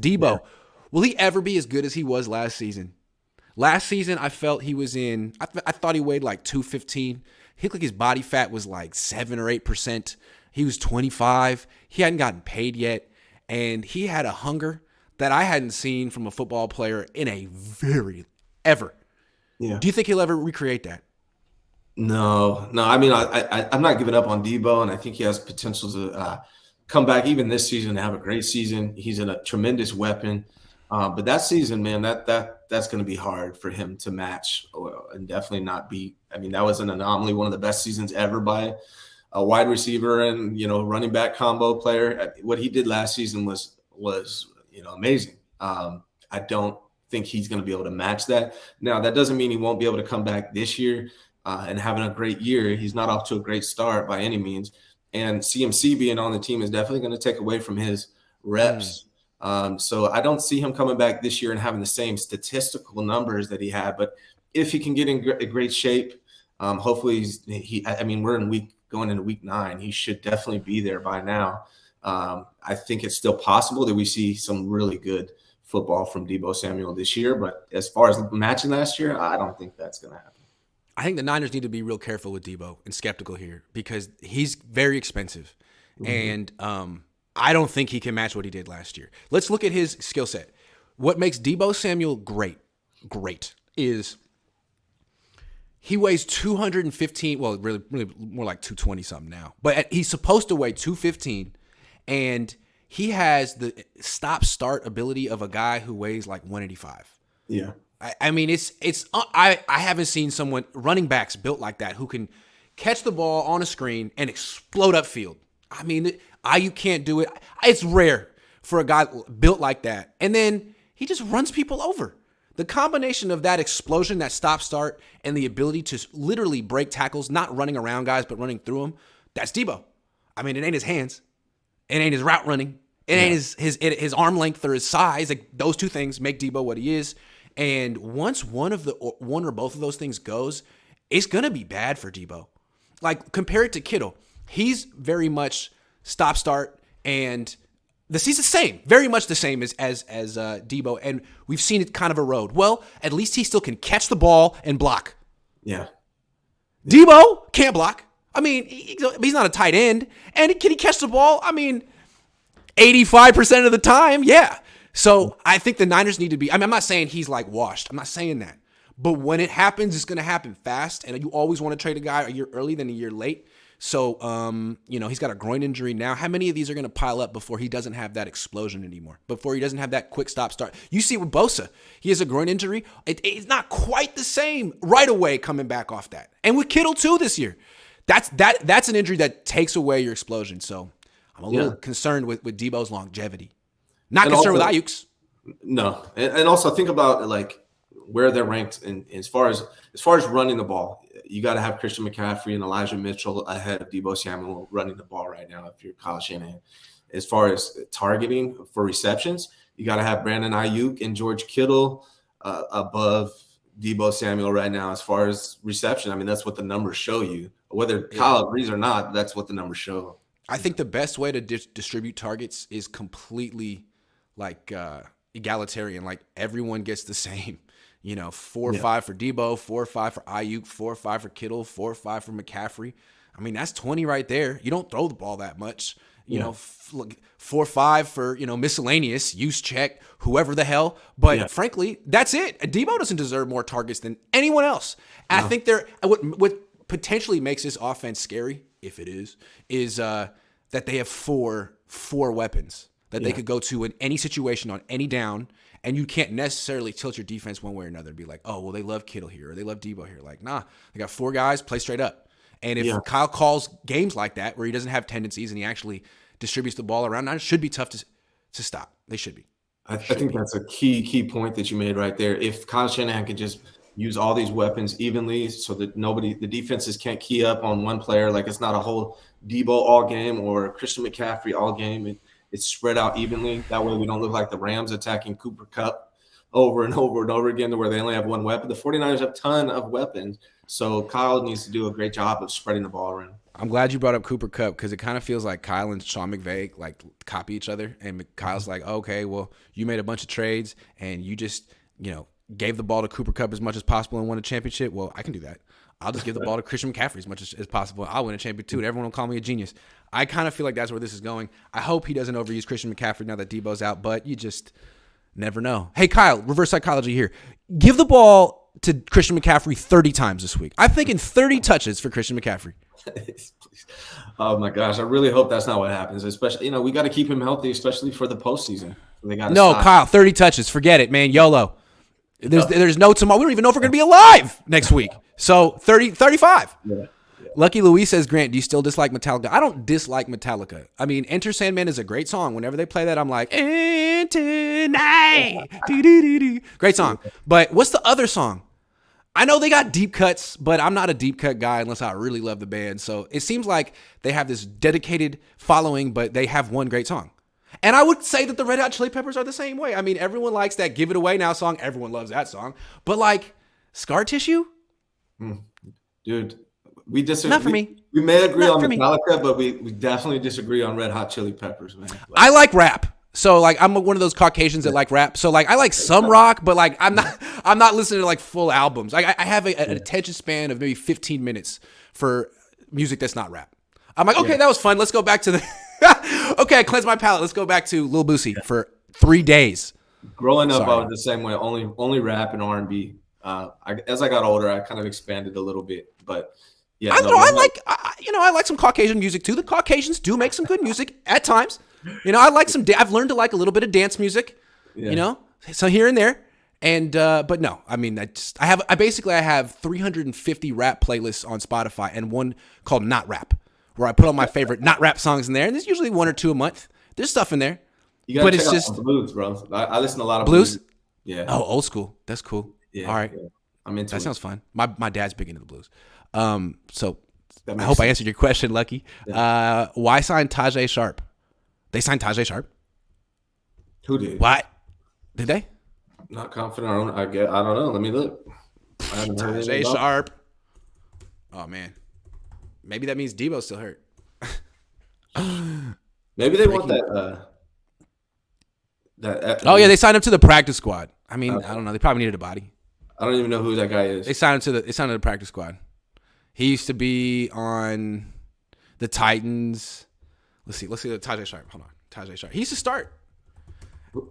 Yeah. Debo, will he ever be as good as he was last season? Last season, I felt he was in. I thought he weighed like 215. He looked like his body fat was like 7 or 8%. He was 25. He hadn't gotten paid yet, and he had a hunger that I hadn't seen from a football player in a very ever. Yeah. Do you think he'll ever recreate that? No. I mean, I'm not giving up on Debo, and I think he has potential to come back even this season and have a great season. He's a tremendous weapon, but that season, man, that's going to be hard for him to match and definitely not beat. I mean, that was an anomaly, one of the best seasons ever by a wide receiver and running back combo player. What he did last season was amazing. I don't think he's going to be able to match that. Now, that doesn't mean he won't be able to come back this year and having a great year. He's not off to a great start by any means. And CMC being on the team is definitely going to take away from his reps. So I don't see him coming back this year and having the same statistical numbers that he had. But if he can get in great shape, hopefully I mean, we're going into week 9. He should definitely be there by now. I think it's still possible that we see some really good football from Deebo Samuel this year. But as far as matching last year, I don't think that's going to happen. I think the Niners need to be real careful with Debo and skeptical here because he's very expensive. And I don't think he can match what he did last year. Let's look at his skill set. What makes Deebo Samuel great, is he weighs 215. Well, really more like 220 something now. But he's supposed to weigh 215, and he has the stop-start ability of a guy who weighs like 185. Yeah. I mean, I haven't seen someone, running backs built like that, who can catch the ball on a screen and explode upfield. I mean, you can't do it. It's rare for a guy built like that. And then he just runs people over. The combination of that explosion, that stop-start, and the ability to literally break tackles, not running around guys, but running through them, that's Debo. I mean, it ain't his hands. It ain't his route running. It ain't his arm length or his size. Like, those two things make Debo what he is. And once one or both of those things goes, it's going to be bad for Debo. Like, compare it to Kittle. He's very much stop-start, and he's the same, very much the same as Debo, and we've seen it kind of erode. Well, at least he still can catch the ball and block. Yeah. Debo can't block. I mean, he's not a tight end. And can he catch the ball? I mean, 85% of the time, yeah. So I think the Niners need to be, I mean, I'm not saying he's like washed. I'm not saying that. But when it happens, it's going to happen fast. And you always want to trade a guy a year early than a year late. So, he's got a groin injury now. How many of these are going to pile up before he doesn't have that explosion anymore? Before he doesn't have that quick stop-start? You see with Bosa, he has a groin injury. It's not quite the same right away coming back off that. And with Kittle too this year. That's an injury that takes away your explosion. So I'm a little concerned with Debo's longevity. Not and concerned also, with Ayuk's. No. And also think about like where they're ranked in as far as running the ball. You got to have Christian McCaffrey and Elijah Mitchell ahead of Deebo Samuel running the ball right now if you're Kyle Shanahan. As far as targeting for receptions, you got to have Brandon Ayuk and George Kittle above Deebo Samuel right now as far as reception. I mean, that's what the numbers show you. Whether Kyle agrees or not, that's what the numbers show. I think the best way to distribute targets is completely like egalitarian. Like everyone gets the same. 4 or 5 for Debo, 4 or 5 for Ayuk, 4 or 5 for Kittle, 4 or 5 for McCaffrey. I mean, that's 20 right there. You don't throw the ball that much. 4 or 5 for, miscellaneous, use check, whoever the hell. But frankly, that's it. Debo doesn't deserve more targets than anyone else. No. I think what potentially makes this offense scary, if it is that they have four weapons that they could go to in any situation on any down. And you can't necessarily tilt your defense one way or another and be like, oh, well, they love Kittle here or they love Debo here. Like, nah, they got 4 guys, play straight up. And if Kyle calls games like that where he doesn't have tendencies and he actually distributes the ball around, it should be tough to stop. They should be. I think that's a key point that you made right there. If Kyle Shanahan could just use all these weapons evenly so that the defenses can't key up on one player, like it's not a whole Debo all game or Christian McCaffrey all game. It's spread out evenly. That way we don't look like the Rams attacking Cooper Kupp over and over and over again to where they only have one weapon. The 49ers have a ton of weapons. So Kyle needs to do a great job of spreading the ball around. I'm glad you brought up Cooper Kupp because it kind of feels like Kyle and Sean McVay like copy each other. And Kyle's like, okay, well, you made a bunch of trades and you just, gave the ball to Cooper Kupp as much as possible and won a championship. Well, I can do that. I'll just give the ball to Christian McCaffrey as much as possible. I'll win a championship too. And everyone will call me a genius. I kind of feel like that's where this is going. I hope he doesn't overuse Christian McCaffrey now that Debo's out, but you just never know. Hey, Kyle, reverse psychology here. Give the ball to Christian McCaffrey 30 times this week. I'm thinking 30 touches for Christian McCaffrey. Oh my gosh, I really hope that's not what happens. Especially, we got to keep him healthy, especially for the postseason. Kyle, 30 touches. Forget it, man. YOLO. There's no tomorrow. We don't even know if we're going to be alive next week. So 35. Yeah. Lucky Louise says, Grant, do you still dislike Metallica? I don't dislike Metallica. I mean, Enter Sandman is a great song. Whenever they play that, I'm like, Enter Night. Great song. But what's the other song? I know they got deep cuts, but I'm not a deep cut guy unless I really love the band. So it seems like they have this dedicated following, but they have one great song. And I would say that the Red Hot Chili Peppers are the same way. I mean, everyone likes that Give It Away Now song. Everyone loves that song. But like Scar Tissue? Dude, we disagree. Not for me. We may agree on Metallica, but we definitely disagree on Red Hot Chili Peppers, man. I like rap. So like I'm one of those Caucasians that like rap. So like I like some rock, but like I'm not listening to like full albums. Like I have an attention span of maybe 15 minutes for music that's not rap. I'm like, okay, that was fun. Let's go back to the okay, I cleansed my palate. Let's go back to Lil Boosie for 3 days. Growing up, I was the same way. Only rap and R&B. As I got older, I kind of expanded a little bit, but yeah. I like some Caucasian music too. The Caucasians do make some good music at times. I like some. I've learned to like a little bit of dance music. So here and there. And but no, I mean, I have 350 rap playlists on Spotify and one called Not Rap, where I put all my favorite not rap songs in there, and there's usually 1 or 2 a month. There's stuff in there. You gotta check out some blues, bro. I listen to a lot of blues. Yeah. Oh, old school. That's cool. Yeah. All right. Yeah. I'm into that. It. Sounds fun. My dad's big into the blues. So I hope I answered your question, Lucky. Yeah. Why sign Tajay Sharp? They signed Tajay Sharp. Who did? What? Did they? Not confident. I don't know. Let me look. Tajay Sharp. Oh man. Maybe that means Debo's still hurt. Maybe they want that. Oh yeah, they signed him to the practice squad. I mean, I don't know. They probably needed a body. I don't even know who that guy is. They signed him to the practice squad. He used to be on the Titans. Let's see the Tajay Sharp. Hold on. Tajay Sharp. He used to start.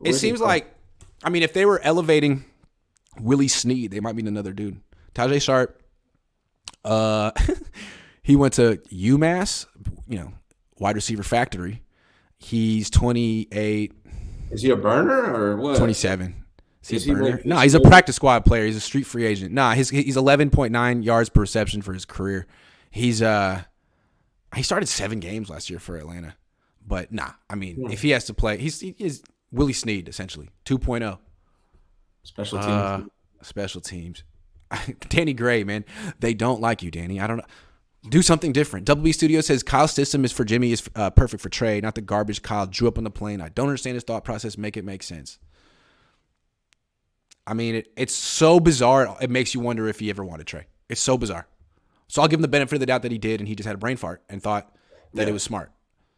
It seems like, I mean, if they were elevating Willie Snead, they might mean another dude. Tajay Sharp. He went to UMass, wide receiver factory. He's 28. Is he a burner or what? 27. Is he a burner? No, he's a practice squad player. He's a street free agent. Nah, he's 11.9 yards per reception for his career. He started 7 games last year for Atlanta. But nah, I mean, if he has to play, he's Willie Snead essentially 2.0. Special teams. Danny Gray, man, they don't like you, Danny. I don't know. Do something different. Double B Studio says Kyle's system is for Jimmy is perfect for Trey, not the garbage Kyle drew up on the plane. I don't understand his thought process. Make it make sense. I mean, it's so bizarre. It makes you wonder if he ever wanted Trey. It's so bizarre. So I'll give him the benefit of the doubt that he did, and he just had a brain fart and thought that it was smart.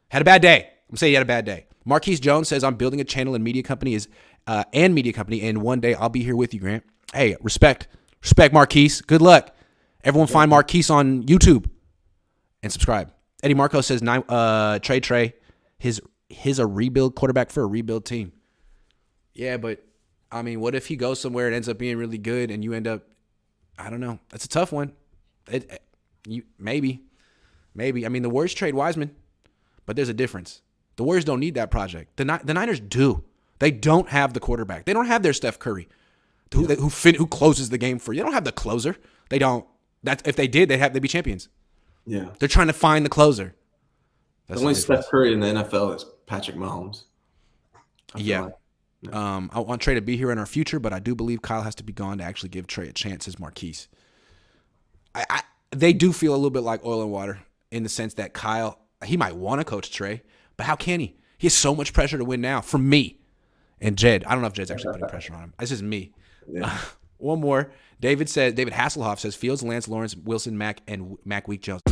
Had a bad day. I'm saying he had a bad day. Marquise Jones says I'm building a channel and media company and one day I'll be here with you, Grant. Hey, respect, Marquise. Good luck. Everyone find Marquise on YouTube and subscribe. Eddie Marco says Trey, his a rebuild quarterback for a rebuild team. Yeah, but I mean, what if he goes somewhere and ends up being really good and you end up, I don't know. That's a tough one. Maybe. I mean, the Warriors trade Wiseman, but there's a difference. The Warriors don't need that project. The Niners do. They don't have the quarterback. They don't have their Steph Curry, who closes the game for you. They don't have the closer. They don't. If they did, they'd be champions. Yeah. They're trying to find the closer. The only Steph Curry in the NFL is Patrick Mahomes. Yeah. I want Trey to be here in our future, but I do believe Kyle has to be gone to actually give Trey a chance as Marquise. They do feel a little bit like oil and water in the sense that Kyle, he might want to coach Trey, but how can he? He has so much pressure to win now from me and Jed. I don't know if Jed's actually putting pressure on him. It's just me. Yeah. One more. David Hasselhoff says Fields, Lance, Lawrence, Wilson, Mack, and Mack Week Jones.